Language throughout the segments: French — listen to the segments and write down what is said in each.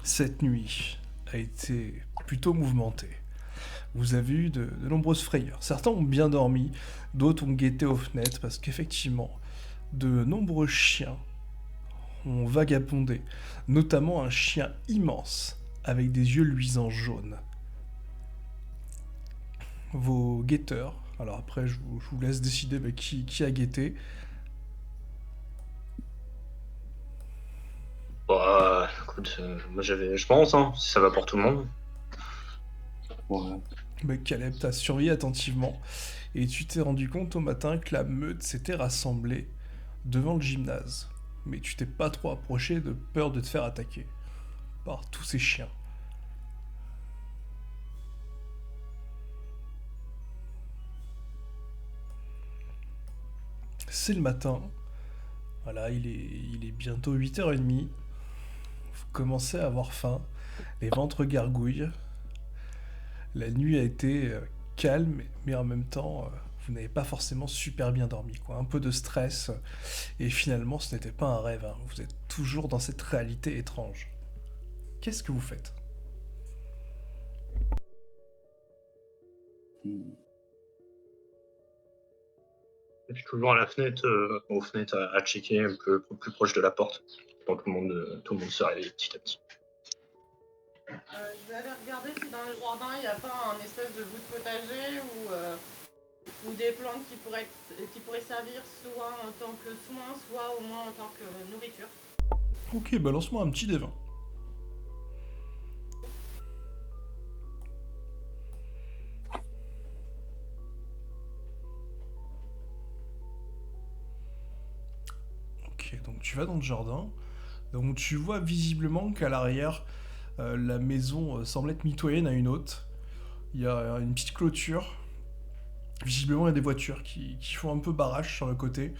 Cette nuit a été plutôt mouvementée. Vous avez eu de nombreuses frayeurs. Certains ont bien dormi, d'autres ont guetté aux fenêtres parce qu'effectivement, de nombreux chiens ont vagabondé, notamment un chien immense avec des yeux luisants jaunes. Vos guetteurs, alors après je vous laisse décider qui a guetté. Bah, écoute, moi je pense, hein, si ça va pour tout le monde. Ouais. Caleb t'a surveillé attentivement et tu t'es rendu compte au matin que la meute s'était rassemblée devant le gymnase. Mais tu t'es pas trop approché de peur de te faire attaquer par tous ces chiens. C'est le matin, voilà, il est bientôt 8h30. Vous commencez à avoir faim, les ventres gargouillent. La nuit a été calme, mais en même temps, vous n'avez pas forcément super bien dormi, quoi. Un peu de stress, et finalement, ce n'était pas un rêve, hein. Vous êtes toujours dans cette réalité étrange. Qu'est-ce que vous faites? Hmm. Je suis toujours à la fenêtre, aux fenêtres à checker un peu plus proche de la porte. Quand tout le monde se réveille petit à petit. Je vais aller regarder si dans le jardin il n'y a pas un espèce de bout de potager ou des plantes qui pourraient servir soit en tant que soin, soit au moins en tant que nourriture. Ok, balance-moi un petit D20. Ok, donc tu vas dans le jardin. Donc tu vois visiblement qu'à l'arrière, la maison semble être mitoyenne à une autre. Il y a une petite clôture. Visiblement, il y a des voitures qui font un peu barrage sur le côté.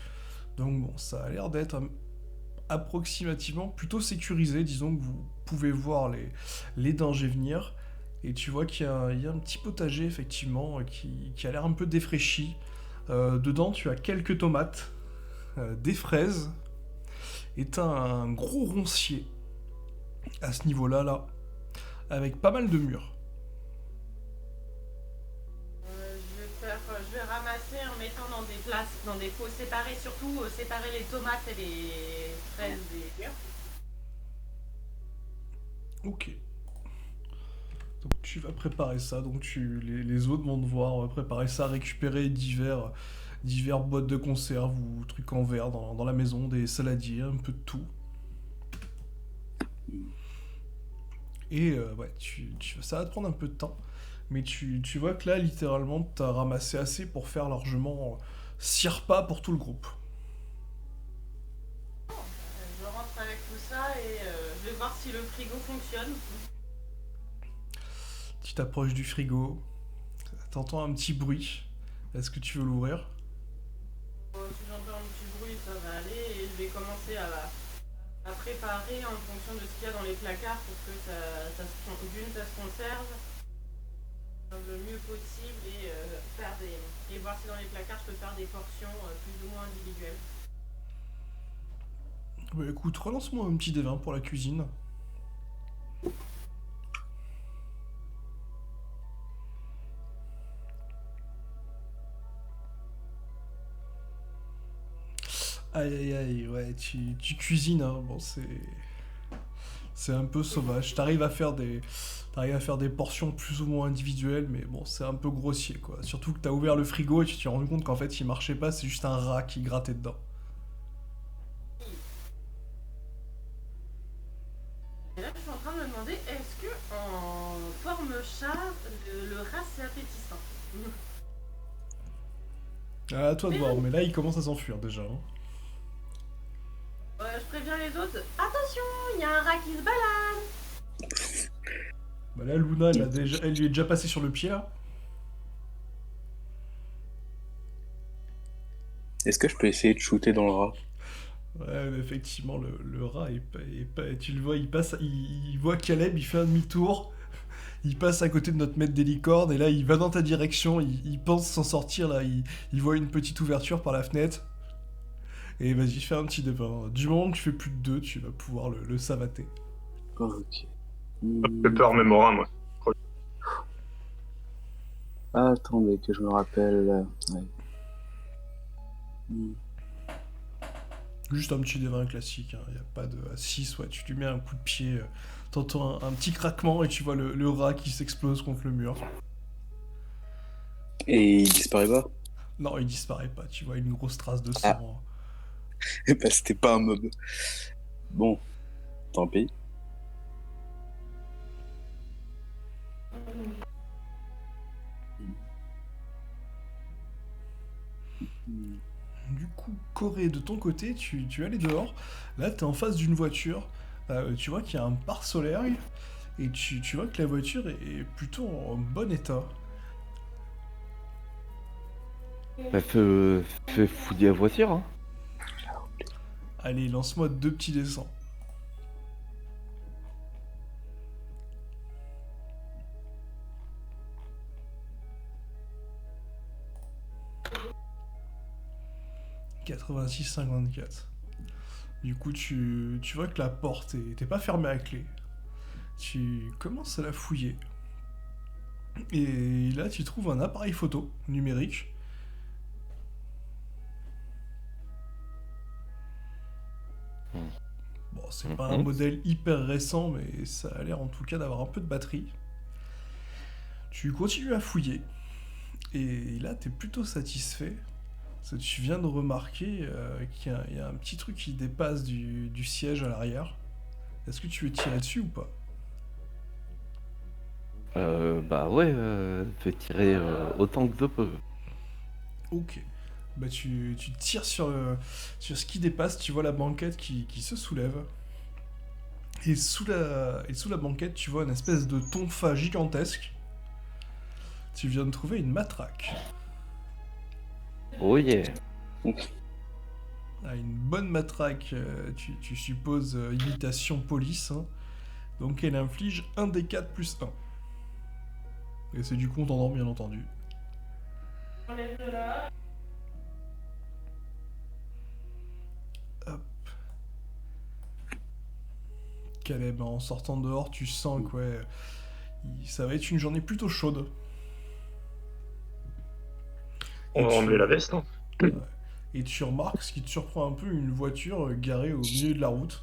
Donc bon, ça a l'air d'être approximativement plutôt sécurisé. Disons que vous pouvez voir les dangers venir. Et tu vois qu'il y a un petit potager, effectivement, qui a l'air un peu défraîchi. Dedans, tu as quelques tomates, des fraises, et t'as un gros roncier à ce niveau-là, là, avec pas mal de murs. Je vais ramasser en mettant dans des places, dans des pots séparés, surtout séparer les tomates et les fraises des murs. Ok. Donc tu vas préparer ça, donc les autres vont devoir préparer ça, récupérer divers boîtes de conserve ou trucs en verre dans la maison, des saladiers, un peu de tout. Et ouais, ça va te prendre un peu de temps, mais tu vois que là, littéralement, t'as ramassé assez pour faire largement 6 repas pour tout le groupe. Je rentre avec tout ça et je vais voir si le frigo fonctionne. Tu t'approches du frigo, t'entends un petit bruit. Est-ce que tu veux l'ouvrir? Si j'entends un petit bruit, ça va aller et je vais commencer à préparer en fonction de ce qu'il y a dans les placards pour que ça se conserve le mieux possible et voir si dans les placards je peux faire des portions plus ou moins individuelles. Bah écoute, relance-moi un petit D20 pour la cuisine. Aïe aïe aïe, ouais, tu cuisines, hein. Bon, c'est un peu sauvage. T'arrives à faire des portions plus ou moins individuelles, mais bon, c'est un peu grossier, quoi. Surtout que t'as ouvert le frigo et tu t'es rendu compte qu'en fait, il marchait pas, c'est juste un rat qui grattait dedans. Et là je suis en train de me demander est-ce que en forme chat le rat c'est appétissant. Ah, à toi de Mais voir, mais là, il commence à s'enfuir déjà, hein. je préviens les autres, attention, il y a un rat qui se balade. Bah là, Luna, elle lui est déjà passée sur le pied, là. Est-ce que je peux essayer de shooter dans le rat? Ouais, mais effectivement, le rat, tu le vois, il voit Caleb, il fait un demi-tour, il passe à côté de notre maître des licornes, et là, il va dans ta direction, il pense s'en sortir, là, il voit une petite ouverture par la fenêtre, et vas-y, fais un petit débat. Du moment que tu fais plus de 2, tu vas pouvoir le savater. Ok. J'ai peur Mémora, moi. Attendez que je me rappelle. Ouais. Juste un petit D20 classique, il n'y a pas de à 6, ouais, tu lui mets un coup de pied, t'entends un petit craquement et tu vois le rat qui s'explose contre le mur. Et il disparaît pas? Non, il disparaît pas, tu vois une grosse trace de Ah. sang. Bah, c'était pas un mob. Bon, tant pis. Du coup, Corée, de ton côté, tu es allé dehors, là t'es en face d'une voiture, tu vois qu'il y a un pare-solaire et tu vois que la voiture est plutôt en bon état. Bah, fais fouiller la voiture, hein. Allez, lance-moi 2 petits dessins. « 86-54. Du coup, tu vois que la porte était pas fermée à clé. Tu commences à la fouiller. Et là, tu trouves un appareil photo numérique. Bon, c'est pas un modèle hyper récent, mais ça a l'air en tout cas d'avoir un peu de batterie. Tu continues à fouiller. Et là, t'es plutôt satisfait. Parce que tu viens de remarquer qu'il y a un petit truc qui dépasse du siège à l'arrière. Est-ce que tu veux tirer dessus ou pas? Bah ouais, fais tirer autant que je peux. Ok. Bah tu tires sur ce qui dépasse, tu vois la banquette qui se soulève. Et sous la banquette, tu vois une espèce de tonfa gigantesque. Tu viens de trouver une matraque. Oh yeah. Ah, une bonne matraque, tu supposes imitation police. Hein. Donc elle inflige 1 des 4 plus 1. Et c'est du contendant, bien entendu. Enlève de là. Hop. Caleb, en sortant dehors, tu sens que ouais, ça va être une journée plutôt chaude. On va enlever la veste, hein. Et tu remarques, ce qui te surprend un peu, une voiture garée au milieu de la route.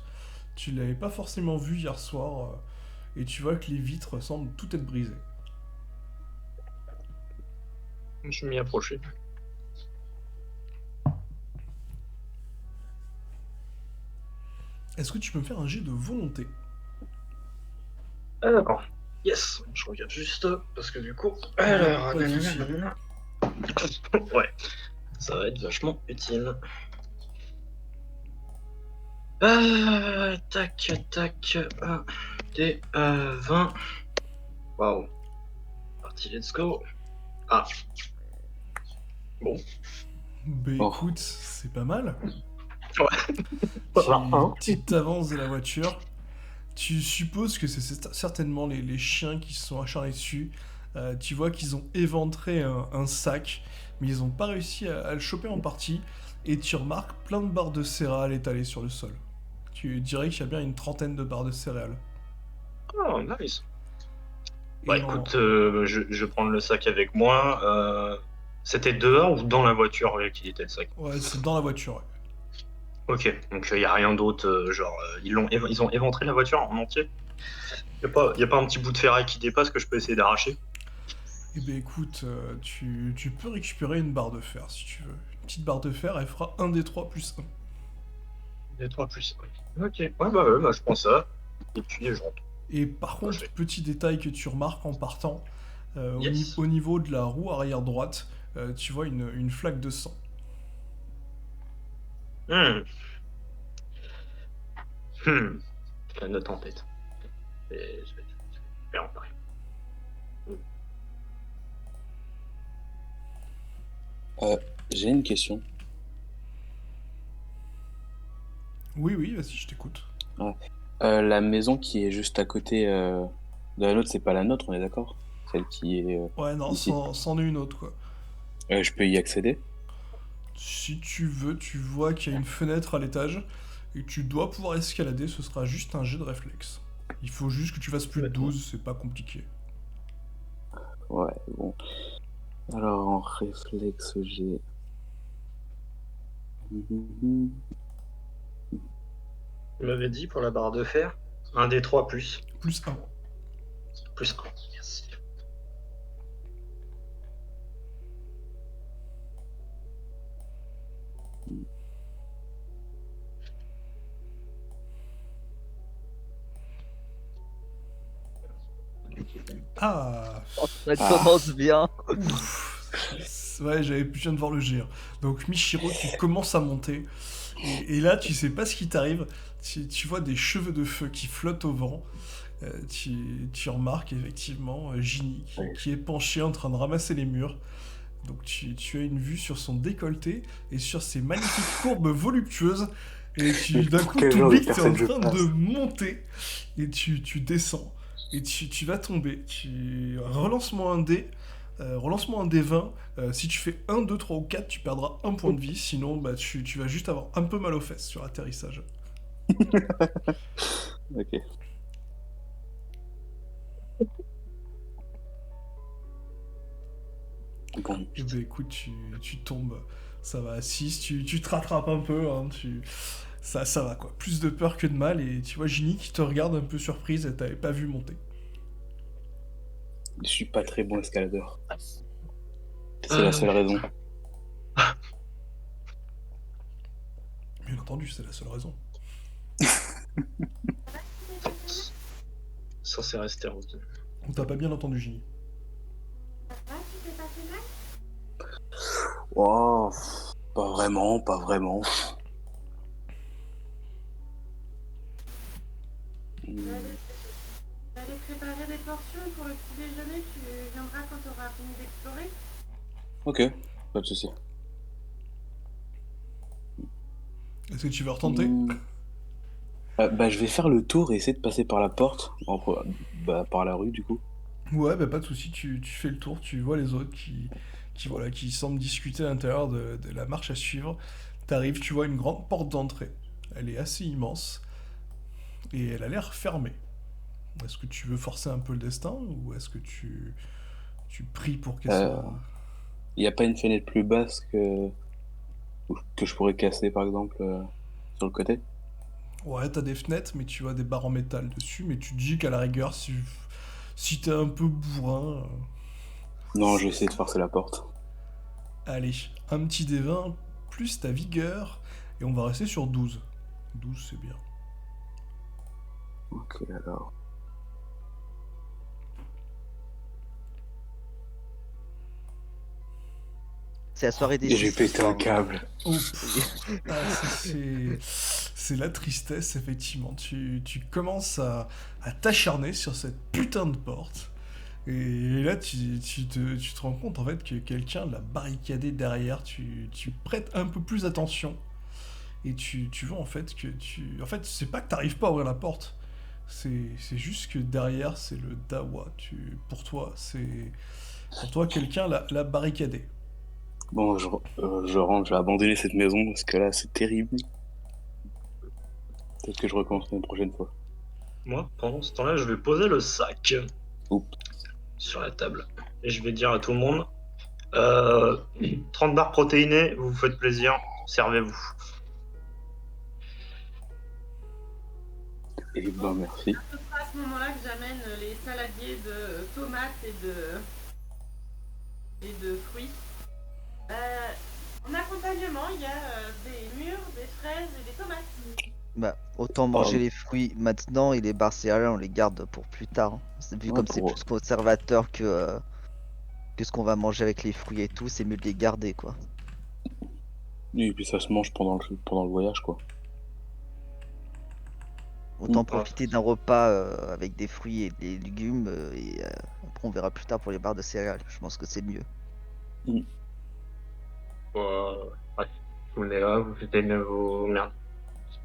Tu l'avais pas forcément vue hier soir. Et tu vois que les vitres semblent toutes être brisées. Je m'y approchais. Est-ce que tu peux me faire un jet de volonté? Ah d'accord. Yes, je regarde juste parce que du coup. Pas de souci. Ouais, ça va être vachement utile. Tac, tac. Des 20. Waouh. Parti, let's go. Ah. Bon. Bah Oh. écoute, c'est pas mal. Ouais. Tu t'avances de la voiture. Tu supposes que c'est certainement les chiens qui se sont acharnés dessus. Tu vois qu'ils ont éventré un sac, mais ils n'ont pas réussi à le choper en partie. Et tu remarques plein de barres de céréales étalées sur le sol. Tu dirais qu'il y a bien une trentaine de barres de céréales. Oh, nice. Et Bah en- écoute, je vais prendre le sac avec moi. C'était dehors ou dans la voiture qu'il était le sac? Ouais, c'est dans la voiture. Ouais. Ok, donc il n'y a rien d'autre, ils ont éventré la voiture en entier? Y a pas un petit bout de ferraille qui dépasse que je peux essayer d'arracher? Eh ben écoute, tu peux récupérer une barre de fer si tu veux. Une petite barre de fer, elle fera 1 des 3 plus 1. Des 3 plus. Ok, ouais, bah je prends ça. Et puis je rentre. Et par contre, Parfait. petit détail que tu remarques en partant, Yes. au niveau de la roue arrière droite, tu vois une flaque de sang. Hmm. Je la note en tête. Et je vais faire en pareil. J'ai une question. Oui, oui, vas-y, je t'écoute. La maison qui est juste à côté de la nôtre, c'est pas la nôtre, on est d'accord? Celle qui est Ouais, non, ici. c'en est une autre, quoi. Je peux y accéder? Si tu veux, tu vois qu'il y a une fenêtre à l'étage, et tu dois pouvoir escalader, ce sera juste un jet de réflexe. Il faut juste que tu fasses plus de 12, c'est pas compliqué. Ouais, bon. Alors, en réflexe, j'ai... Tu m'avais dit pour la barre de fer, un des 3 plus. Plus 1. Plus 1, merci. Ah, Ça commence bien. ouf. Ouais, je viens de voir le G. Donc Michiro, tu commences à monter. Et là, tu sais pas ce qui t'arrive. Tu vois des cheveux de feu qui flottent au vent. Tu remarques effectivement Ginny qui est penchée en train de ramasser les murs. Donc tu as une vue sur son décolleté et sur ses magnifiques courbes voluptueuses. Et d'un coup, Quel genre de t'oublies que t'es en personne je train passe. de monter. Et tu descends. Et tu vas tomber. Relance-moi un dé. Relance-moi un dé 20. Si tu fais 1, 2, 3 ou 4, tu perdras un point de vie. Sinon, bah, tu vas juste avoir un peu mal aux fesses sur l'atterrissage. Ok. Bon. Et bah écoute, tu tombes. Ça va à 6. Tu te rattrapes un peu. Hein, ça va quoi. Plus de peur que de mal. Et tu vois Ginny qui te regarde un peu surprise. Elle t'avait pas vu monter. Je suis pas très bon escaladeur. C'est la seule raison. Bien entendu, c'est la seule raison. Censé rester en route. On t'a pas bien entendu, Ginny. Ça va, tu t'es pas fait mal? Oh, pas vraiment, pas vraiment. Tu vas aller préparer des portions pour le petit déjeuner, tu viendras quand tu auras fini d'explorer. Ok, pas de souci. Est-ce que tu veux retenter Bah, je vais faire le tour et essayer de passer par la porte, par la rue du coup. Ouais, bah pas de souci. Tu fais le tour. Tu vois les autres qui semblent discuter à l'intérieur de la marche à suivre. T'arrives, tu vois une grande porte d'entrée. Elle est assez immense. Et elle a l'air fermée. Est-ce que tu veux forcer un peu le destin ou est-ce que tu pries pour qu'elle soit... Y a pas une fenêtre plus basse que je pourrais casser par exemple sur le côté? Ouais, t'as des fenêtres, mais tu vois des barres en métal dessus. Mais tu te dis qu'à la rigueur, si t'es un peu bourrin... Non, je vais essayer de forcer la porte. Allez, un petit D20 plus ta vigueur. Et on va rester sur 12. 12, c'est bien. Ok, alors. C'est la soirée des Et j'ai six, pété un ce soir. câble. Oh, c'est la tristesse, effectivement. Tu commences à t'acharner sur cette putain de porte. Et là, tu te rends compte en fait que quelqu'un l'a barricadé derrière. Tu prêtes un peu plus attention. Et tu vois en fait que En fait, c'est pas que t'arrives pas à ouvrir la porte. C'est juste que derrière, c'est le dawa. Pour toi, quelqu'un l'a barricadé. Bon, je rentre, je vais abandonner cette maison parce que là, c'est terrible. Peut-être que je recommencerai une prochaine fois. Moi, pendant ce temps-là, je vais poser le sac Oups. sur la table. Et je vais dire à tout le monde 30 barres protéinées, vous vous faites plaisir, servez-vous. Et ben, merci. Ce sera à ce moment-là que j'amène les saladiers de tomates et de fruits. En accompagnement, il y a des mûres, des fraises et des tomates. Bah, autant manger les fruits maintenant et les barres céréales, on les garde pour plus tard. Vu Ouais, comme c'est pour- plus conservateur que ce qu'on va manger avec les fruits et tout, c'est mieux de les garder quoi. Et puis ça se mange pendant le voyage, quoi. Autant Mm. profiter d'un repas avec des fruits et des légumes et après on verra plus tard pour les barres de céréales. Je pense que c'est mieux. Bref, vous venez là, vous faites vos merdes.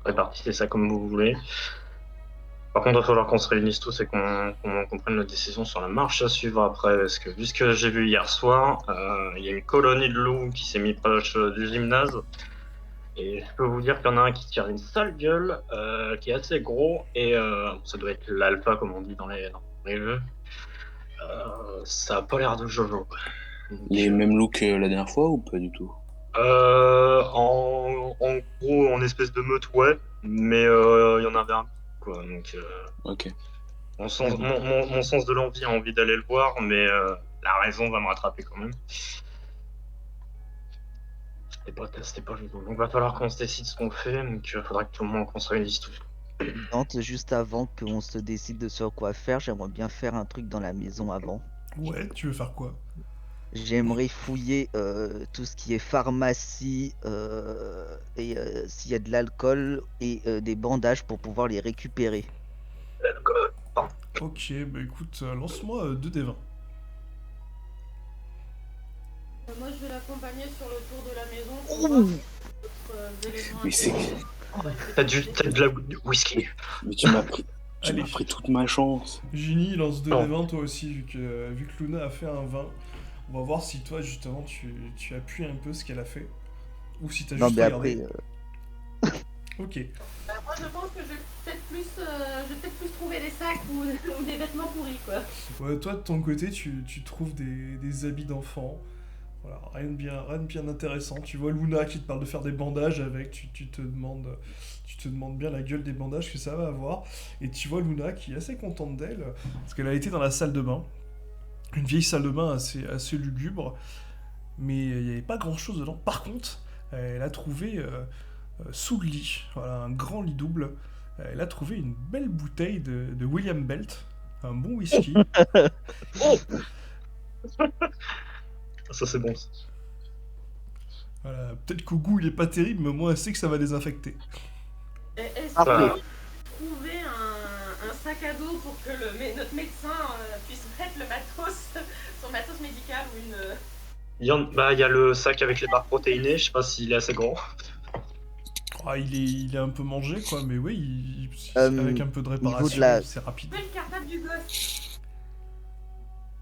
Répartissez ça comme vous voulez. Par contre, il va falloir qu'on se réunisse tous et qu'on prenne notre décision sur la marche à suivre après. Parce que, vu ce que j'ai vu hier soir, il y a une colonie de loups qui s'est mis proche du gymnase. Et je peux vous dire qu'il y en a un qui tire une sale gueule, qui est assez gros, et ça doit être l'alpha, comme on dit dans les jeux. Ça a pas l'air de Jojo, quoi. Donc, Les mêmes looks que la dernière fois ou pas du tout? en gros, en espèce de meute, ouais, mais il y en avait un, quoi. Donc, Ok. mon sens de l'envie a envie d'aller le voir, mais la raison va me rattraper quand même. C'était pas Jojo. Donc, va falloir qu'on se décide ce qu'on fait, donc il faudra que tout le monde qu'on se réunisse tous. Tante, juste avant qu'on se décide de sur quoi faire, j'aimerais bien faire un truc dans la maison avant. Ouais, tu veux faire quoi? J'aimerais fouiller tout ce qui est pharmacie et s'il y a de l'alcool et des bandages pour pouvoir les récupérer. Ok, bah écoute, lance-moi 2d20. Moi, je vais l'accompagner sur le tour de la maison pour voir d'autres éléments Mais c'est. T'as de la whisky. Mais tu m'as pris. Tu Allez. m'as pris toute ma chance. Ginny, lance Non. 2d20 toi aussi, vu que Luna a fait un 20. On va voir si toi, justement, tu appuies un peu ce qu'elle a fait. Ou si t'as Non juste mais regardé. après, Ok. Moi, je pense que je vais peut-être plus trouver des sacs ou des vêtements pourris, quoi. Ouais, toi, de ton côté, tu trouves des habits d'enfant. Voilà, rien de bien intéressant. Tu vois Luna qui te parle de faire des bandages avec, tu te demandes bien la gueule des bandages que ça va avoir. Et tu vois Luna qui est assez contente d'elle, parce qu'elle a été dans la salle de bain. Une vieille salle de bain assez lugubre, mais il n'y avait pas grand chose dedans. Par contre, elle a trouvé sous le lit, voilà, un grand lit double, elle a trouvé une belle bouteille de William Belt, un bon whisky. Ça, c'est bon. Ça. Voilà, peut-être qu'au goût il est pas terrible, mais au moins elle sait que ça va désinfecter. Est-ce Parfait. qu'on peut trouver un sac à dos pour que notre médecin puisse mettre le matos, son matos médical ou une... Il y a le sac avec les barres protéinées, je sais pas s'il est assez grand. Ah, il est un peu mangé quoi, mais oui, avec un peu de niveau réparation, de la- c'est rapide. le cartable du gosse.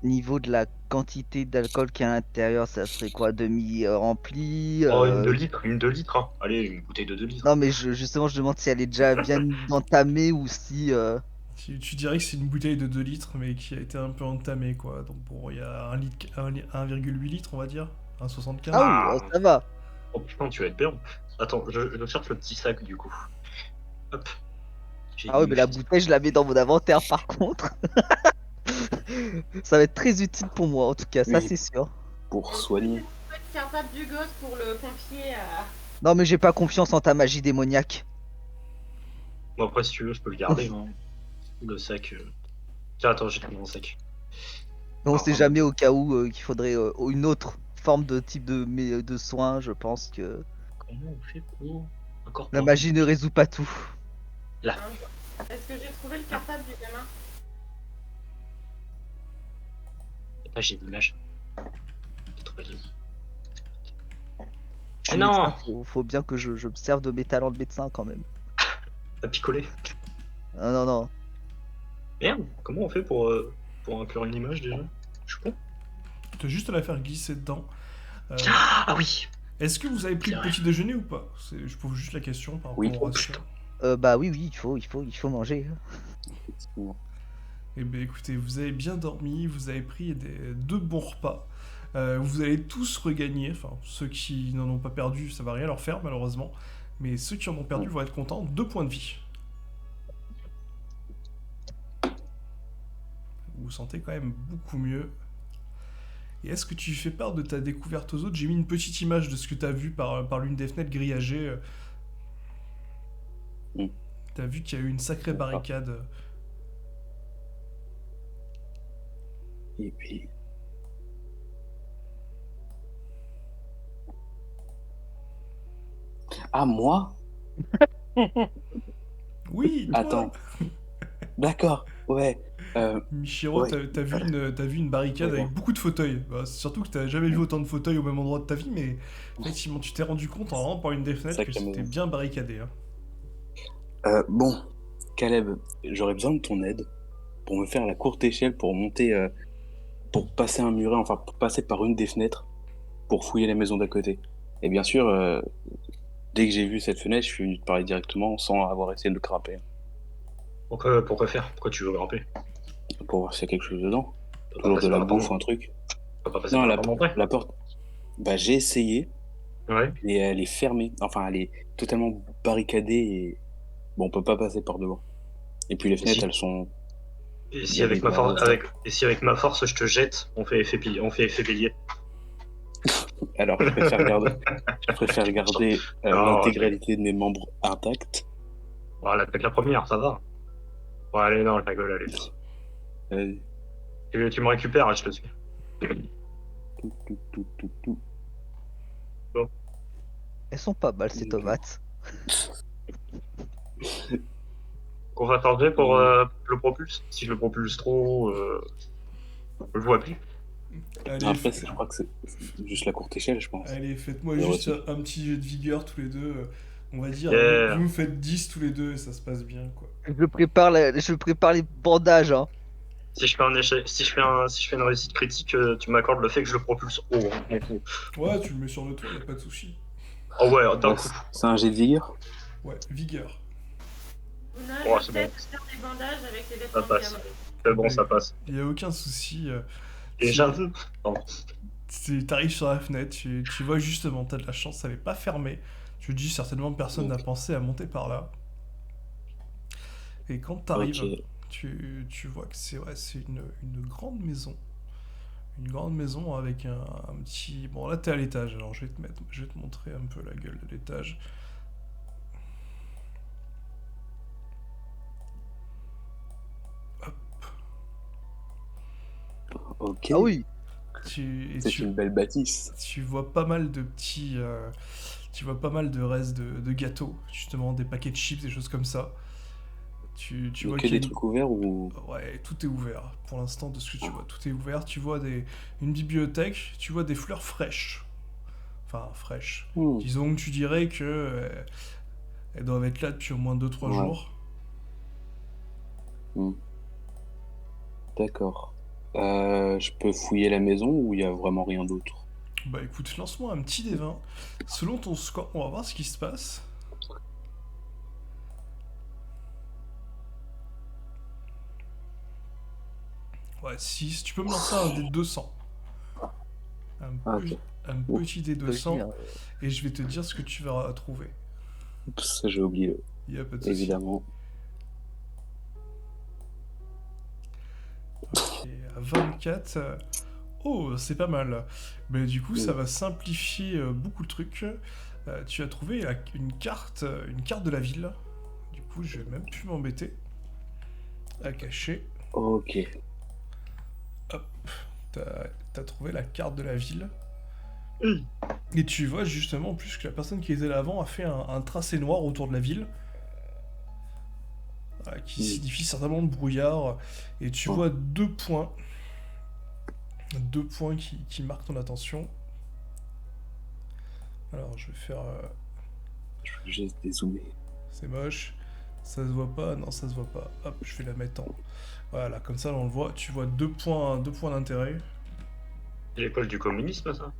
niveau de la quantité d'alcool qu'il y a à l'intérieur, ça serait quoi, demi rempli Oh, une 2 litres, une 2 litres. Hein. Allez, une bouteille de 2 litres. Non mais justement je demande si elle est déjà bien entamée ou si... Tu dirais que c'est une bouteille de 2 litres, mais qui a été un peu entamée quoi. Donc bon, il y a 1,8 litres on va dire, 1,75. Ah oui, ça va. Oh putain, tu vas être bien. Attends, je cherche le petit sac du coup. Hop. Ah oui mais la bouteille je la mets dans mon inventaire par contre. Ça va être très utile pour moi en tout cas, ça Oui. c'est sûr. Pour soigner. Le cartable du gosse pour le confier à... Non mais j'ai pas confiance en ta magie démoniaque. Bon, après, si tu veux, je peux le garder. Hein. Le sac. Tiens, attends, j'ai trouvé mon sac. Mais on Ah, sait pardon. jamais au cas où qu'il faudrait une autre forme de type de soins, je pense que Comment on fait pour encore la magie ne résout pas tout. Là. Est-ce que j'ai trouvé le cartable du gamin? Ah, j'ai l'image. J'ai trouvé l'image. Je suis non. médecin, faut bien que je me serve de mes talents de médecin quand même. T'as picolé. Ah, non, non. Merde, comment on fait pour inclure une image déjà? Je sais pas. Tu as juste à la faire glisser dedans. Ah oui. Est-ce que vous avez pris le Bien. petit déjeuner ou pas? Je pose juste la question par rapport Oui. au ratio. Bah oui, il faut manger. Effectivement. Eh bien écoutez, vous avez bien dormi, vous avez pris deux bons repas. Vous allez tous regagner, enfin ceux qui n'en ont pas perdu, ça va rien leur faire malheureusement, mais ceux qui en ont perdu vont être contents, 2 points de vie. Vous vous sentez quand même beaucoup mieux. Et est-ce que tu fais part de ta découverte aux autres? J'ai mis une petite image de ce que tu as vu par l'une des fenêtres grillagées. Mm. Tu as vu qu'il y a eu une sacrée barricade. Et puis. Ah, moi? Oui, toi Attends. D'accord, ouais. Michiro, Ouais. t'as vu une barricade Ouais, avec beaucoup de fauteuils. Bah, surtout que t'as jamais vu autant de fauteuils au même endroit de ta vie, mais effectivement, tu t'es rendu compte en rentrant par une des fenêtres que Sacré c'était maison. bien barricadé. Hein. Bon, Caleb, j'aurais besoin de ton aide pour me faire la courte échelle pour monter, pour passer un muret, enfin pour passer par une des fenêtres pour fouiller la maison d'à côté. Et bien sûr, Dès que j'ai vu cette fenêtre, je suis venu te parler directement sans avoir essayé de le grimper. Pourquoi faire? Pourquoi tu veux grimper? Pour voir s'il y a quelque chose dedans. Tu vas pas Toujours de passer la par la bouffe, porte. un truc. Tu vas pas passer Non, par la porte d'entrée. la porte. Bah, j'ai essayé, Ouais. mais elle est fermée. Enfin, elle est totalement barricadée et. Bon, on peut pas passer par devant. Et puis les fenêtres, si- elles sont. Et Il si y a avec des ma force, barreaux, avec ma force, je te jette, on fait effet bélier. Alors, je préfère garder Non, l'intégralité de mes membres intacts. voilà, peut-être la première, ça va. Bon, allez, non, je rigole, allez. Tu me récupères et je te suis. Tout. Elles sont pas mal ces Ok. tomates. Qu'on va charger pour le propulse. Si je le propulse trop, je vois plus. Allez, Après, je crois que c'est juste la courte échelle, je pense. allez, faites-moi Ouais, juste ouais, un petit jet de vigueur tous les deux. On va dire, Yeah. vous me faites 10 tous les deux et ça se passe bien, quoi. Je prépare les bandages, hein. Si je fais un échec, si je fais une réussite critique, tu m'accordes le fait que je le propulse haut. Hein. Ouais, tu le mets sur le toit, y a pas de souci. Oh ouais, d'un Ouais, coup. c'est un jet de vigueur. Ouais, vigueur. Luna, Oh, je c'est vais bon. peut-être faire des bandages avec les Ça vêtements de passe. Cameron. C'est bon, ça passe. Y a aucun souci. Et si- j'avoue. T'arrives sur la fenêtre, tu vois justement, t'as de la chance, elle est pas fermée. Tu te dis certainement personne n'a pensé à monter par là. Et quand t'arrives, Ok. tu vois que c'est une grande maison. Une grande maison avec un petit... Bon là t'es à l'étage, alors je vais te montrer un peu la gueule de l'étage. Ok. Ah oui, C'est une belle bâtisse. Tu vois pas mal de petits... tu vois pas mal de restes de gâteaux, justement, des paquets de chips, des choses comme ça. Tu Mais vois que qu'il y a des trucs ouverts ou. Ouais, tout est ouvert. Pour l'instant, de ce que tu vois, tout est ouvert. Tu vois une bibliothèque, tu vois des fleurs fraîches. Enfin, fraîches. Hmm. Disons que tu dirais que elles doivent être là depuis au moins 2-3 Ouais. jours. D'accord. Je peux fouiller la maison ou il y a vraiment rien d'autre? Bah écoute, lance-moi un petit des 20. Selon ton score, on va voir ce qui se passe. Ouais, 6. Tu peux me lancer un dé de 200. Un, Ah, pe- ok. un Ouf. petit dé de 200. Et je vais te dire ce que tu vas trouver. Ça, j'ai oublié, Il y a pas de souci. évidemment. Ok, à 24. Oh, c'est pas mal. Mais du coup, ça va simplifier beaucoup le truc. Tu as trouvé une carte de la ville. Du coup, je vais même plus m'embêter à cacher. Ok. T'as trouvé la carte de la ville. Oui. Et tu vois justement en plus que la personne qui était là avant a fait un tracé noir autour de la ville. Qui signifie certainement le brouillard. Et tu vois 2 points. 2 points qui marquent ton attention. Alors je vais faire... Je vais juste dézoomer. c'est moche. Ça se voit pas? Non, ça se voit pas. Hop, je vais la mettre en... Voilà, comme ça on le voit. Tu vois 2 points d'intérêt. C'est l'école du communisme, ça.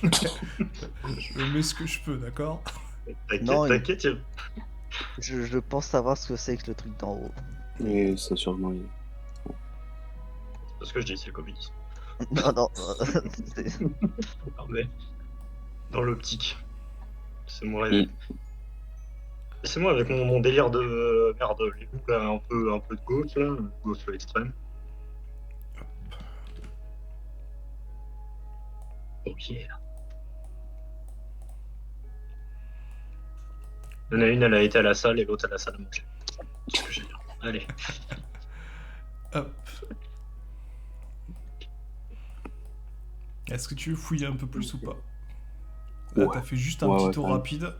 Je mets ce que je peux, d'accord? Non, T'inquiète. je pense savoir ce que c'est que le truc d'en haut. Mais ça, sûrement. C'est parce que je dis, c'est le communisme. Non, non. Non, mais dans l'optique. C'est mon rêve. C'est moi avec mon délire de merde, les loups là, un peu de gauche là, gauche extrême. Ok. Il y en a une, elle a été à la salle et l'autre à la salle à manger. C'est ce que j'ai dit. Allez. Hop. Est-ce que tu veux fouiller un peu plus ou pas? Là, Ouais. t'as fait juste un Ouais, petit ouais, tour quand même. rapide.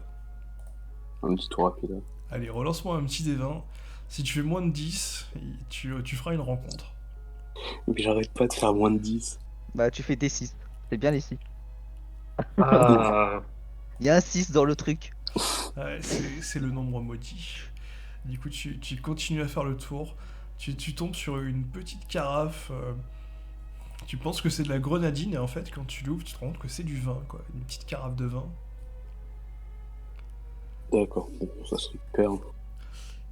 Un petit tour rapide. Allez, relance-moi un petit des 20. Si tu fais moins de 10, tu feras une rencontre. Mais j'arrête pas de faire moins de 10. Bah, tu fais des 6. C'est bien les 6. Ah, Il y a un 6 dans le truc. Ouais, c'est le nombre maudit. Du coup, tu continues à faire le tour. Tu tombes sur une petite carafe. Tu penses que c'est de la grenadine et en fait, quand tu l'ouvres, tu te rends compte que c'est du vin, quoi. Une petite carafe de vin. D'accord, bon, ça se récupère.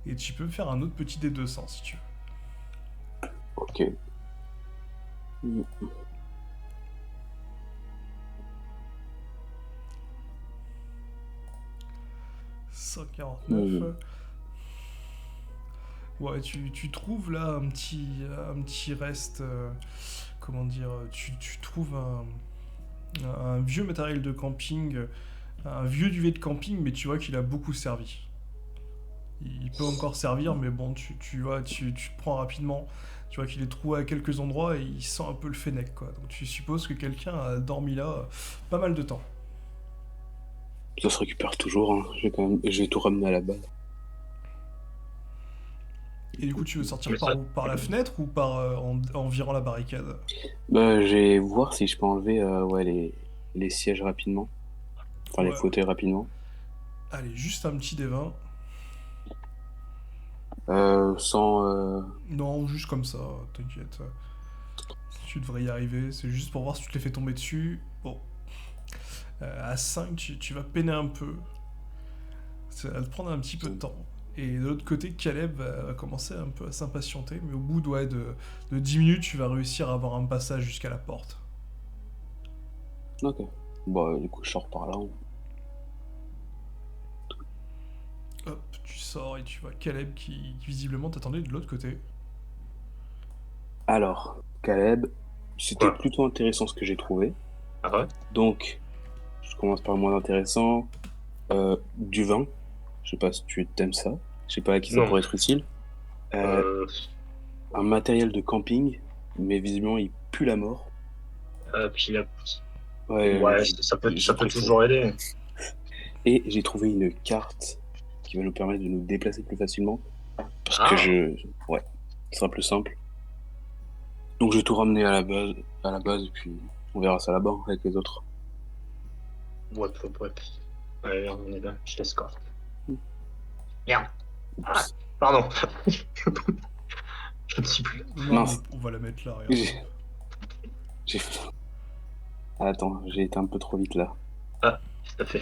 Et tu peux me faire un autre petit dé 200 si tu veux. Ok. Mm. 149. Mm. Ouais, tu trouves là un petit reste. Comment dire, tu trouves un vieux matériel de camping, un vieux duvet de camping, mais tu vois qu'il a beaucoup servi. Il peut encore servir, mais bon, tu vois, tu te prends rapidement. Tu vois qu'il est troué à quelques endroits et il sent un peu le fennec, quoi. Donc tu supposes que quelqu'un a dormi là pas mal de temps. Ça se récupère toujours, hein. Je vais tout ramener à la base. Et du coup, tu veux sortir Mais par ça, où? Par la fenêtre ou par en virant la barricade? Bah, je vais voir si je peux enlever ouais, les sièges rapidement. Enfin, les Ouais, fauteuils rapidement. allez, juste un petit D20. Sans... Non, juste comme ça, t'inquiète. Tu devrais y arriver, c'est juste pour voir si tu te les fais tomber dessus. Bon, à 5, tu vas peiner un peu. Ça va te prendre un petit peu de temps. Et de l'autre côté, Caleb va commencer un peu à s'impatienter, mais au bout ouais, de 10 minutes, tu vas réussir à avoir un passage jusqu'à la porte. Ok. Bon, du coup, je sors par là. Hop, tu sors et tu vois Caleb qui visiblement t'attendait de l'autre côté. Alors, Caleb, c'était quoi? plutôt intéressant ce que j'ai trouvé. Ah ouais? Donc, je commence par le moins intéressant. Du vin. Je sais pas si tu aimes ça. Je sais pas à qui ça Non. pourrait être utile. Euh, Euh, un matériel de camping, mais visiblement il pue la mort. puis Ouais, ouais, ça j'ai peut préféré. toujours aider. Et j'ai trouvé une carte qui va nous permettre de nous déplacer plus facilement. Parce que Ah, ouais, ce sera plus simple. Donc je vais tout ramener à la base, et puis on verra ça là-bas avec les autres. ouais, ouais, ouais. Ouais, on est là, je t'escorte. Merde. Ah, Oups. pardon. Je ne sais plus. Non, Mince, on va la mettre là, regarde. j'ai... j'ai- Ah, attends, j'ai été un peu trop vite là. Ah, tout à fait.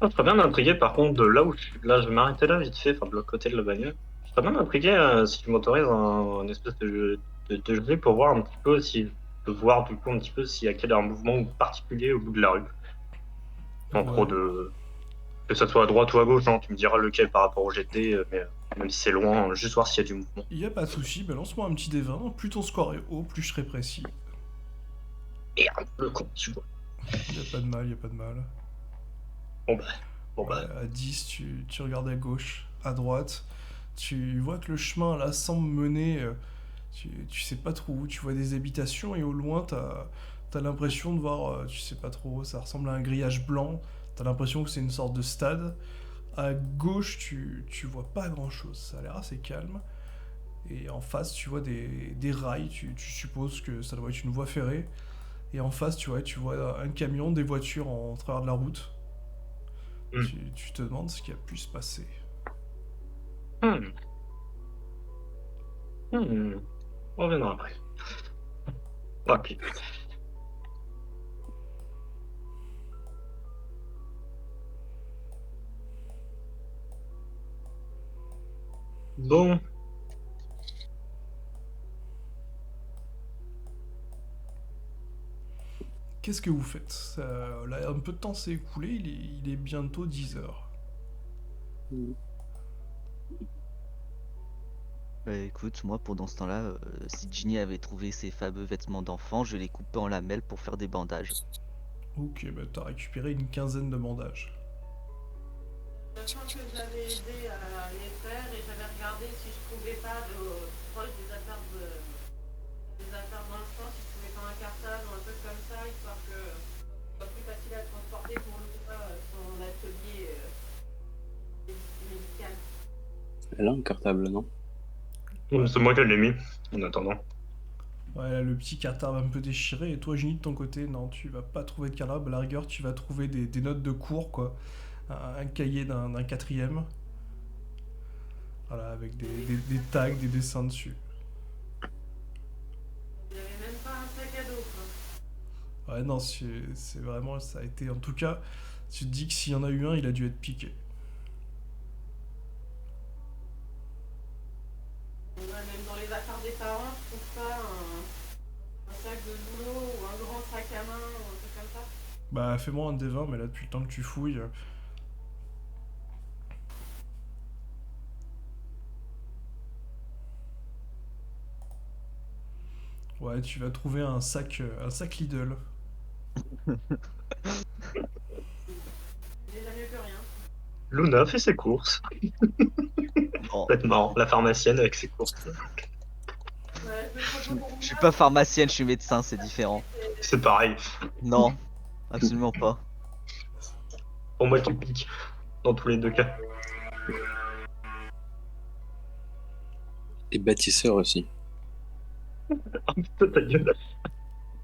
Je serais bien intrigué par contre de là où là je vais m'arrêter là vite fait, enfin de l'autre côté de la bagnole. Je serais bien intrigué si tu m'autorises un espèce de jeu pour voir un petit peu si de voir du coup un petit peu s'il y a quel un mouvement particulier au bout de la rue. Sans trop Ouais. de que ça soit à droite ou à gauche, hein, tu me diras lequel par rapport au GT, mais même si c'est loin, juste voir s'il y a du mouvement. Y a pas de souci, balance-moi un petit D20. Plus ton score est haut, plus je serai précis. Merde, le con, tu vois. Y a pas de mal, y a pas de mal. Bon bah, bon Ouais, bah. à 10, tu regardes à gauche, à droite. Tu vois que le chemin là semble mener. Tu sais pas trop où. Tu vois des habitations et au loin, t'as l'impression de voir. Tu sais pas trop. Ça ressemble à un grillage blanc. T'as l'impression que c'est une sorte de stade. À gauche, tu vois pas grand chose. Ça a l'air assez calme. Et en face, tu vois des rails. Tu supposes que ça doit être une voie ferrée. Et en face, tu vois un camion, des voitures en travers de la route. Hmm. Tu te demandes ce qui a pu se passer. Hmm. Hmm. On reviendra après. Ok. Bon, Qu'est-ce que vous faites? Là, un peu de temps s'est écoulé, il est bientôt 10 heures. Écoute, moi pendant ce temps-là, si Ginny avait trouvé ses fameux vêtements d'enfant, je les coupais en lamelles pour faire des bandages. Ok, bah t'as récupéré une quinzaine de bandages. Sachant que j'avais aidé à les faire et j'avais regardé si je trouvais pas proche des affaires d'enfants, si je trouvais pas un cartable ou un truc comme ça, histoire que ce soit plus facile à transporter pour son atelier médical. Elle a un cartable, non? c'est moi qui l'ai mis, en attendant. Ouais, là, le petit cartable un peu déchiré, et toi, Ginny, de ton côté, non, tu vas pas trouver de cartable. À la rigueur, tu vas trouver des notes de cours, quoi. Un cahier d'un quatrième. Voilà, avec des tags, des dessins dessus. Il n'y avait même pas un sac Ouais, non, c'est vraiment, ça a été, en tout cas, tu te dis que s'il y en a eu un, il a dû être piqué. Ouais, même dans les affaires des parents, je trouve pas un sac de boulot ou un grand sac à main ou un truc comme ça. Bah, fais-moi un D20, mais là, depuis le temps que tu fouilles. Ouais, tu vas trouver un sac Lidl. Déjà mieux que rien. Luna fait ses courses. Non, C'est marrant, la pharmacienne avec ses courses. Ouais, je me trouve un peu pour je suis moi, pas parce que pharmacienne, je suis médecin, c'est différent. C'est pareil. Non, absolument pas. Pour moi, tu piques dans tous les deux cas. Et bâtisseur aussi. Ah, putain, ta gueule.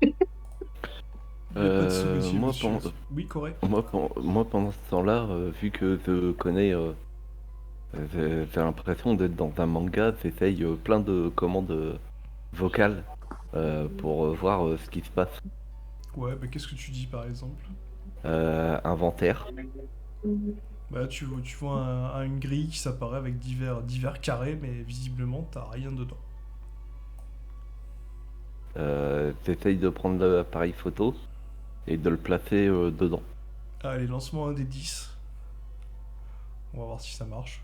Il n'y a pas de sous-métier, Moi, monsieur. Oui, correct. moi, pendant ce temps-là, vu que je connais, j'ai l'impression d'être dans un manga, j'essaye plein de commandes vocales pour voir ce qui se passe. Ouais, bah qu'est-ce que tu dis par exemple? Inventaire. Bah tu vois une grille qui s'apparaît avec divers carrés, mais visiblement t'as rien dedans. J'essaye de prendre l'appareil photo et de le placer dedans. Allez, lance-moi un des 10. On va voir si ça marche.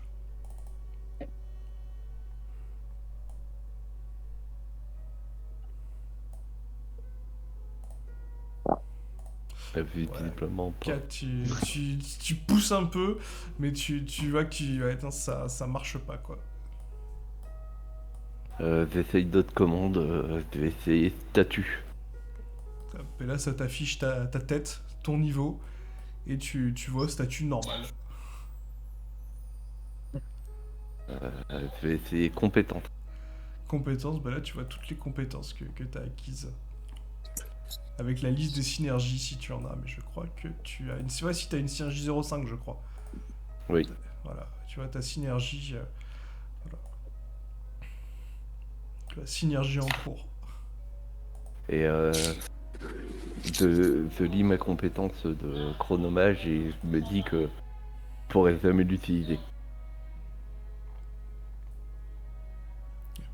Visiblement pas. 4, tu pousses un peu, mais tu vois que ouais, attends, ça marche pas quoi. J'essaye d'autres commandes, je vais essayer statut. Hop, et là ça t'affiche ta tête, ton niveau, et tu vois statut normal. Je vais essayer compétente. Compétences, bah là tu vois toutes les compétences que t'as acquises. Avec la liste des synergies si tu en as, mais je crois que tu as une. Ouais, si t'as une synergie 0,5, je crois. Oui. Voilà, tu vois ta synergie. Voilà. La synergie en cours. Et je lis ma compétence de chronomage et je me dis que je pourrais jamais l'utiliser.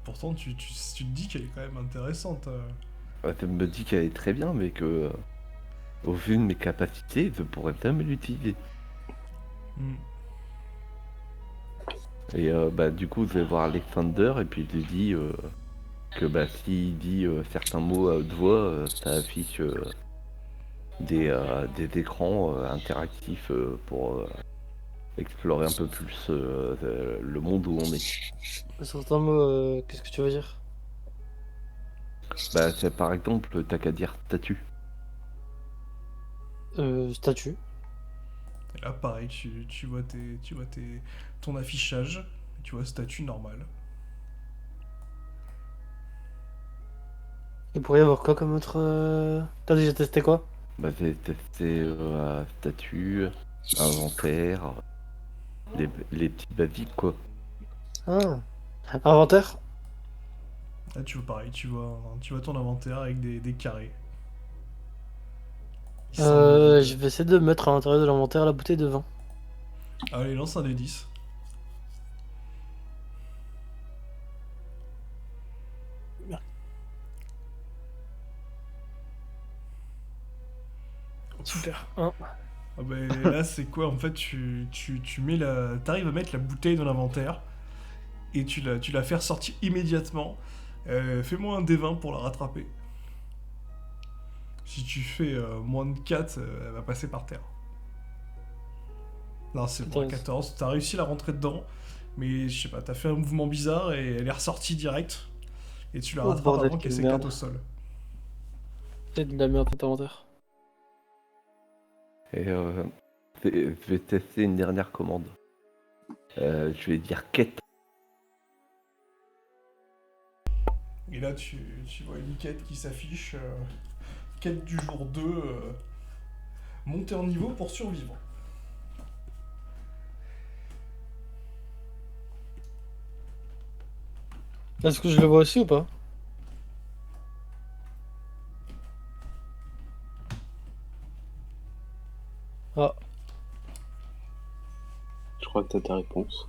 Pourtant, tu te dis qu'elle est quand même intéressante. Je me dis qu'elle est très bien, mais que au vu de mes capacités, je pourrais jamais l'utiliser. Hmm. Et bah du coup, je vais voir Alexander et puis je lui dis que bah s'il dit certains mots à haute voix, ça affiche des écrans interactifs pour explorer un peu plus le monde où on est. Certains mots, qu'est-ce que tu veux dire? Bah c'est par exemple, t'as qu'à dire statut. Statut. Et là, pareil, ton affichage, tu vois statut normal. Il pourrait y avoir quoi comme autre. T'as déjà testé quoi? Bah j'ai testé statut, inventaire, les petits basiques quoi. Ah. Inventaire? Là, tu vois pareil, tu vois ton inventaire avec des carrés. Il semble Je vide. vais essayer de mettre à l'intérieur de l'inventaire la bouteille de vin. Allez, lance un des 10. Super. Un. Ah bah, là, c'est quoi? En fait, tu mets t'arrives à mettre la bouteille dans l'inventaire et tu la fais ressortir immédiatement. Fais-moi un D20 pour la rattraper. Si tu fais moins de 4, elle va passer par terre. Non, c'est bon, 14. 14. T'as réussi à la rentrer dedans, mais je sais pas, t'as fait un mouvement bizarre et elle est ressortie direct. Et tu la Oh, rattrapes bordel, avant qu'elle quelle s'éclate merde. au sol. C'est de la merde cet inventaire. Et je vais tester une dernière commande. Je vais dire quête. Et là, tu vois une quête qui s'affiche. Quête du jour 2. Monter en niveau pour survivre. Est-ce que je le vois aussi ou pas? Je crois que t'as ta réponse.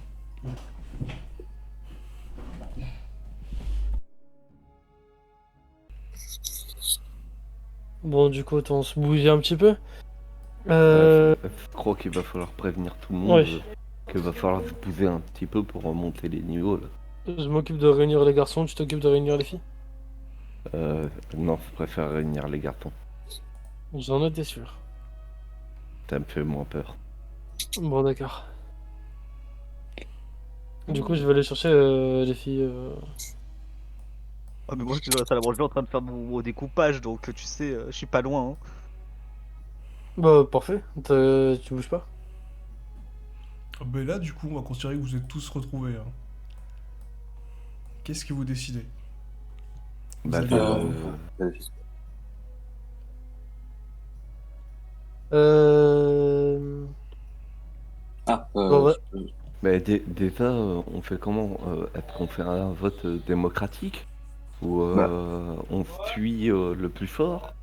Bon, du coup, autant se bouger un petit peu. Je crois qu'il va falloir prévenir tout le monde Ouais. qu'il va falloir se bouger un petit peu pour remonter les niveaux là. Je m'occupe de réunir les garçons, tu t'occupes de réunir les filles. Non, je préfère réunir les garçons. J'en étais sûr. Ça me fait moins peur. Bon, d'accord. Du coup, je vais aller chercher les filles. Ah, mais moi, je suis dans la salle à manger en train de faire mon découpage, donc tu sais, je suis pas loin. Hein. Bah, parfait. Tu bouges pas. Ben là, du coup, on va considérer que vous êtes tous retrouvés. Hein. Qu'est-ce que vous décidez? Vous Bah, allez Vas-y. Ah, Bon, ouais. Mais déjà, on fait comment? Est-ce qu'on fait un vote démocratique? Ou on suit le plus fort?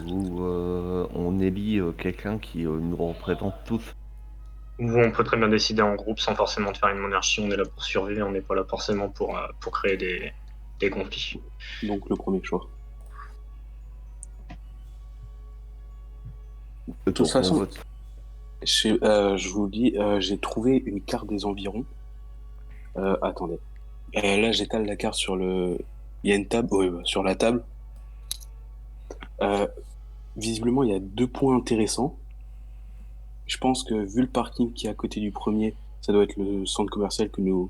Ou on élit quelqu'un qui nous représente tous? Ou on peut très bien décider en groupe sans forcément faire une monarchie. On est là pour survivre, on n'est pas là forcément pour créer des conflits. Donc le premier choix. De toute Donc, on façon, vote. je vous dis, j'ai trouvé une carte des environs. Attendez. Là, j'étale la carte sur le. Il y a une table, sur la table. Visiblement, il y a 2 points intéressants. Je pense que vu le parking qui est à côté du premier, ça doit être le centre commercial que nous.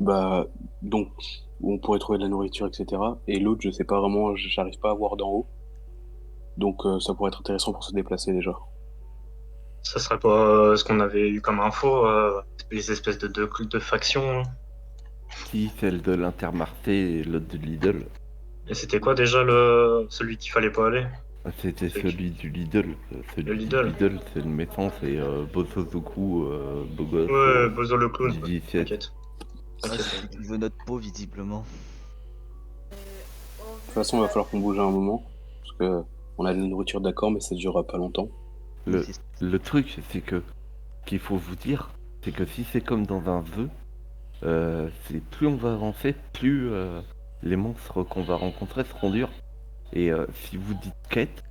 Bah, donc, où on pourrait trouver de la nourriture, etc. Et l'autre, je sais pas vraiment, j'arrive pas à voir d'en haut. Donc, ça pourrait être intéressant pour se déplacer déjà. Ça serait pas ce qu'on avait eu comme info, les espèces de deux factions. Hein. Si celle de l'Intermarché et l'autre de Lidl. Et c'était quoi déjà celui qu'il fallait pas aller? C'était C'est celui du Lidl. Celui Le Lidl. du Lidl, c'est le médecin, c'est Bosozoku, beau gosse. Ouais, Bozo le clown. du quoi. 17. T'inquiète. Ah, c'est qu'il veut notre peau, visiblement. De toute façon, il va falloir qu'on bouge à un moment. Parce que on a de la nourriture d'accord, mais ça durera pas longtemps. Le truc, c'est que qu'il faut vous dire, c'est que si c'est comme dans un vœu, c'est plus on va avancer, plus les monstres qu'on va rencontrer seront durs. Et si vous dites quête,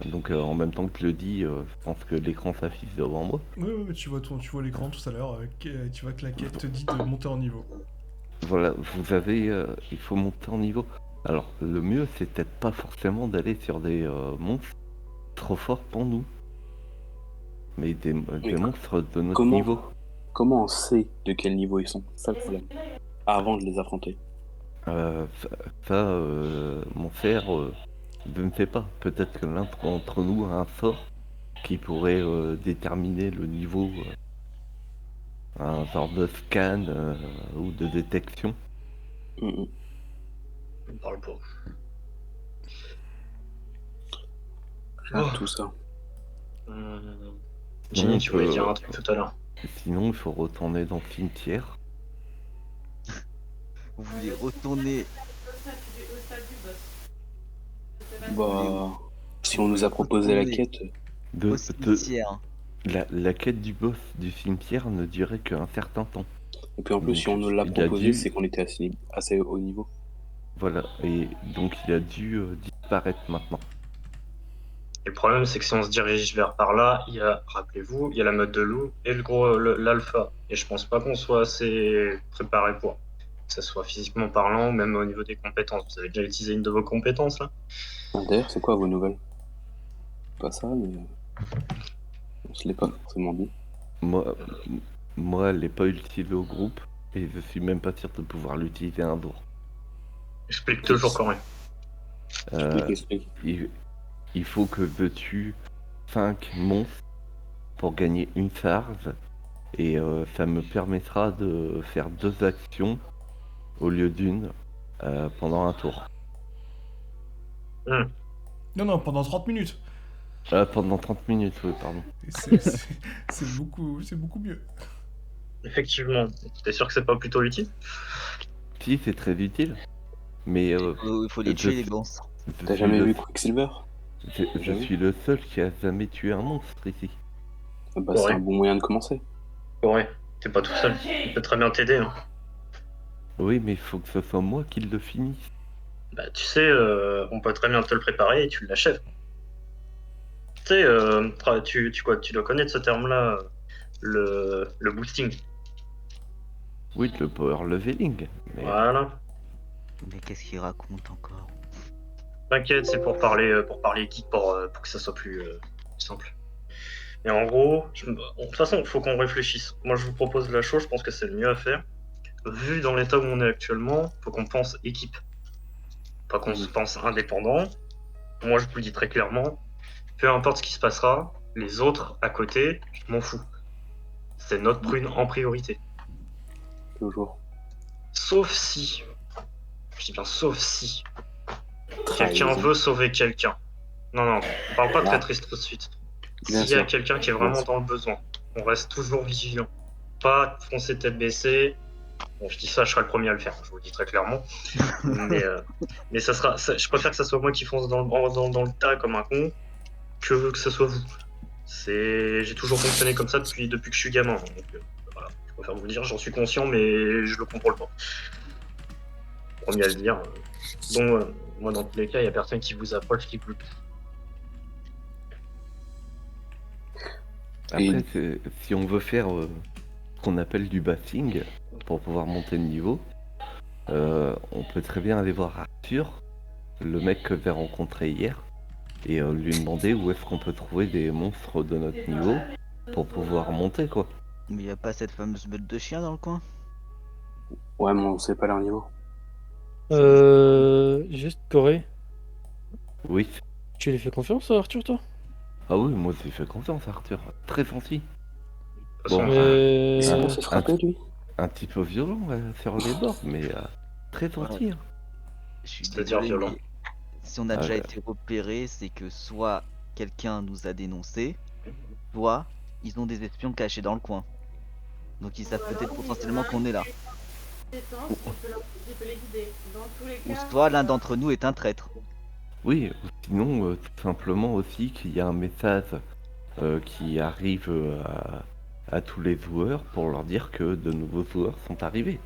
donc en même temps que je le dis, je pense que l'écran s'affiche devant moi. Oui, tu vois l'écran tout à l'heure. Tu vois que la quête te dit de monter en niveau. Voilà, vous avez, il faut monter en niveau. Alors le mieux, c'est peut-être pas forcément d'aller sur des monstres trop forts pour nous, mais des monstres de notre comment- niveau. Comment on sait de quel niveau ils sont? C'est ça le problème. Avant de les affronter. Mon frère, je ne sais pas. Peut-être que l'un d'entre nous a un sort qui pourrait déterminer le niveau, un genre de scan ou de détection. Mm, mm. On parle pas. Ah, tout ça. Jimmy, Donc, tu voulais dire un truc tout à l'heure. Sinon, il faut retourner dans le cimetière. Vous voulez retourner. Au stade du boss. Je sais pas si Bah, si on nous a proposé la Retourner. quête, De, Au cimetière. la quête du boss du cimetière ne durait qu'un certain temps. et puis en plus, Donc, si on nous l'a il a proposé, dû- c'est qu'on était assez haut niveau. Voilà, et donc il a dû disparaître maintenant. Et le problème, c'est que si on se dirige vers par là, il y a, rappelez-vous, il y a la mode de loup et l'alpha. Et je pense pas qu'on soit assez préparé pour. Que ce soit physiquement parlant ou même au niveau des compétences. Vous avez déjà utilisé une de vos compétences là? D'ailleurs, c'est quoi vos nouvelles? Pas ça, mais. On se l'est pas forcément dit. Moi, elle n'est pas utilisée au groupe, et je suis même pas sûr de pouvoir l'utiliser un jour. Explique toujours quand même. Explique. Il faut que je tue 5 monstres pour gagner une charge, et ça me permettra de faire 2 actions au lieu d'une pendant un tour. Non, pendant 30 minutes. Pendant 30 minutes, oui, pardon. Et c'est beaucoup mieux. Effectivement. T'es sûr que c'est pas plutôt utile? Si, c'est très utile, mais Il faut les je tuer, les suis- monstres. je T'as suis jamais le- vu Quicksilver? je suis le seul qui a jamais tué un monstre ici. Bah, c'est Ouais. un bon moyen de commencer. Ouais, t'es pas tout seul. Il peut très bien t'aider. Hein. Oui, mais il faut que ce soit moi qui le finisse. Bah, tu sais, on peut très bien te le préparer et tu l'achèves. Tu sais, tu dois connaître ce terme-là, le boosting. Oui, le power leveling. Mais Voilà. Mais qu'est-ce qu'il raconte encore? T'inquiète, c'est pour parler geek, pour que ça soit plus simple. Et en gros, de toute façon, il faut qu'on réfléchisse. Moi, je vous propose la chose, je pense que c'est le mieux à faire. Vu dans l'état où on est actuellement, faut qu'on pense équipe, pas qu'on se pense indépendant. Moi, je vous le dis très clairement, peu importe ce qui se passera, les autres à côté, je m'en fous. C'est notre prune en priorité. Toujours. Sauf si, je dis bien sauf si, quelqu'un Trahison. veut sauver quelqu'un. Non, non, on parle pas de Ah. traîtrise tout de suite. Bien S'il y a sûr. quelqu'un qui est Bien vraiment sûr. dans le besoin, on reste toujours vigilant. Pas foncer tête baissée. Bon, je dis ça, je serai le premier à le faire, je vous le dis très clairement. mais je préfère que ça soit moi qui fonce dans le tas comme un con que ce soit vous. J'ai toujours fonctionné comme ça depuis que je suis gamin. Donc, voilà, je préfère vous le dire, j'en suis conscient, mais je le contrôle pas. Premier à le dire. Donc, moi, dans tous les cas, il n'y a personne qui vous approche, qui vous. après, si on veut faire ce qu'on appelle du bassing pour pouvoir monter de niveau, on peut très bien aller voir Arthur, le mec que j'ai rencontré hier, et lui demander où est-ce qu'on peut trouver des monstres de notre niveau pour pouvoir monter, quoi. Mais y a pas cette fameuse meute de chiens dans le coin? Ouais, mais on sait pas leur niveau. Juste Corée, Oui. tu lui fais confiance à Arthur, toi? Ah oui, moi j'ai fait confiance à Arthur. Très gentil. De toute façon, Bon, Et c'est Mais... bon, c'est frappé, lui. un petit peu violent sur les bords, mais très gentil. Hein. Je suis C'est-à-dire désolé, violent. mais si on a Ah, déjà été repéré, c'est que soit quelqu'un nous a dénoncé, soit ils ont des espions cachés dans le coin. Donc ils savent peut-être potentiellement qu'on est là. Il peut les guider. Dans tous les Ou cas, soit l'un d'entre nous est un traître. oui, ou sinon, tout simplement aussi qu'il y a un message qui arrive à tous les joueurs pour leur dire que de nouveaux joueurs sont arrivés.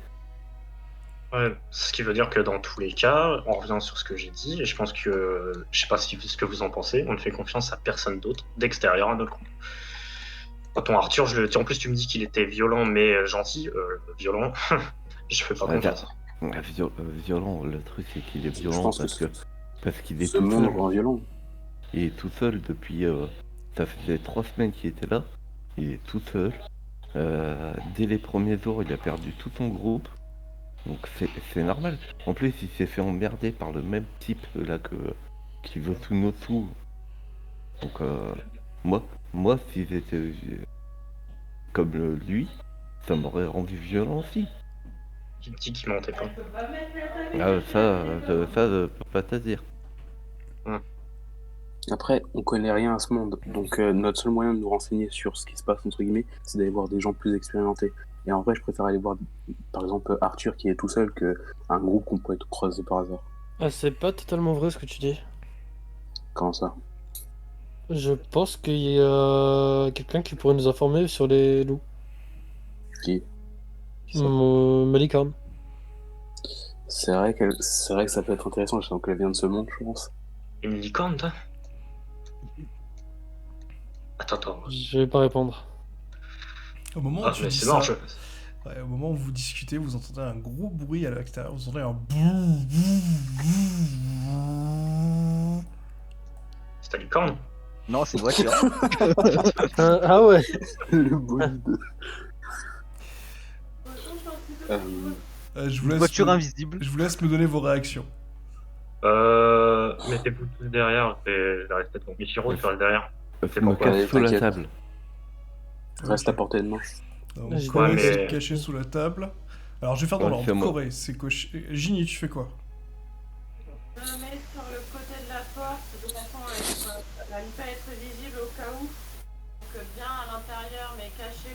Ouais, ce qui veut dire que dans tous les cas, on revient sur ce que j'ai dit, et je pense que, je sais pas ce que vous en pensez, on ne fait confiance à personne d'autre d'extérieur à notre compte. Tonton Arthur, en plus tu me dis qu'il était violent mais gentil, violent, je fais pas Ouais, confiance. Violent, le truc c'est qu'il est Je violent pense parce que parce qu'il est ce tout monde seul. rend violent. Il est tout seul depuis. Ça faisait 3 semaines qu'il était là. Il est tout seul. Dès les premiers jours, il a perdu tout son groupe. Donc c'est normal. En plus, il s'est fait emmerder par le même type là qui veut tous nos sous. Donc moi, si j'étais comme lui, ça m'aurait rendu violent aussi. Qui me dit qu'il mentait pas. Ah, ça, je peux pas te dire. Après, on connaît rien à ce monde, donc notre seul moyen de nous renseigner sur ce qui se passe, entre guillemets, c'est d'aller voir des gens plus expérimentés. Et en vrai, je préfère aller voir, par exemple, Arthur qui est tout seul qu'un groupe qu'on pourrait croiser par hasard. Ah, c'est pas totalement vrai ce que tu dis. Comment ça? Je pense qu'il y a quelqu'un qui pourrait nous informer sur les loups. Qui ça Malicorne. C'est vrai que ça peut être intéressant, je sens qu'elle vient de ce monde, je pense. Une licorne, toi Attends. Je vais pas répondre. Au moment où Ah, tu mais dis c'est ça, mort, ouais, au moment où vous discutez, vous entendez un gros bruit à l'extérieur. Vous entendez un bouh, bouh, bouh. C'est ta licorne Non, c'est une voiture. Ah ouais. Le bolide. Je vous Une laisse voiture me- invisible. je vous laisse me donner vos réactions. Mettez-vous tous derrière, je vais rester devant Michiro, tu restes derrière. Je me pourquoi cache sous la t'inquiète. table. Reste à portée de main. Donc, Ouais, Corée mais- s'est caché sous la table. Alors, je vais faire dans Ouais, l'ordre. c'est moi. Corée, c'est coché. Ginny, tu fais quoi? je me mets sur le côté de la porte de façon à ne pas être visible au cas où. Donc bien à l'intérieur mais caché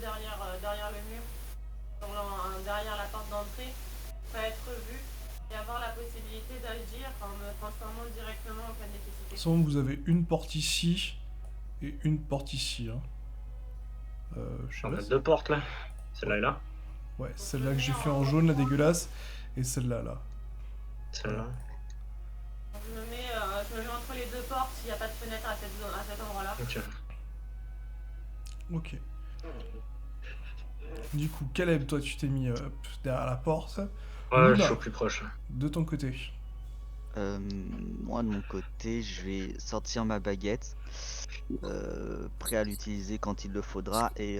derrière le mur, derrière la porte d'entrée, pas être vu et avoir la possibilité d'agir en me transformant directement en cas de De toute nécessité. façon, vous avez une porte ici et une porte ici. Hein. Je sais On pas a si- 2 portes là. Celle-là et là. Ouais, celle-là que j'ai fait en jaune, la dégueulasse, et celle-là, là. Celle-là. Je me mets entre les deux portes s'il n'y a pas de fenêtre à cet endroit-là. Ok. Ok. Du coup, Caleb, toi, tu t'es mis derrière la porte. Ouais, je Luna, suis au plus proche. de ton côté. Moi de mon côté, je vais sortir ma baguette, prêt à l'utiliser quand il le faudra, et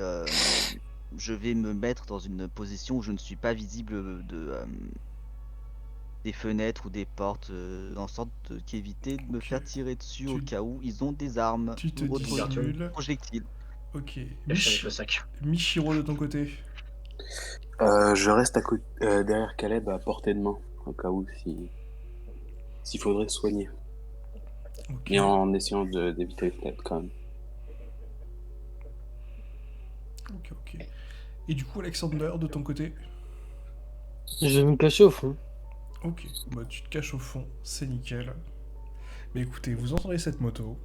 je vais me mettre dans une position où je ne suis pas visible des fenêtres ou des portes, en sorte qu'éviter de me Ok. faire tirer dessus Tu- au cas où ils ont des armes Tu te ou autres dissimules. projectiles. Ok. Et je shérif le sac. Michiro, de ton côté. Je reste derrière Caleb à portée de main, au cas où s'il faudrait soigner. Ok. Mais en essayant d'éviter les têtes quand même. Ok, ok. Et du coup, Alexander, de ton côté. Je vais me cacher au fond. Ok. Bah, tu te caches au fond, c'est nickel. Mais écoutez, vous entendez cette moto.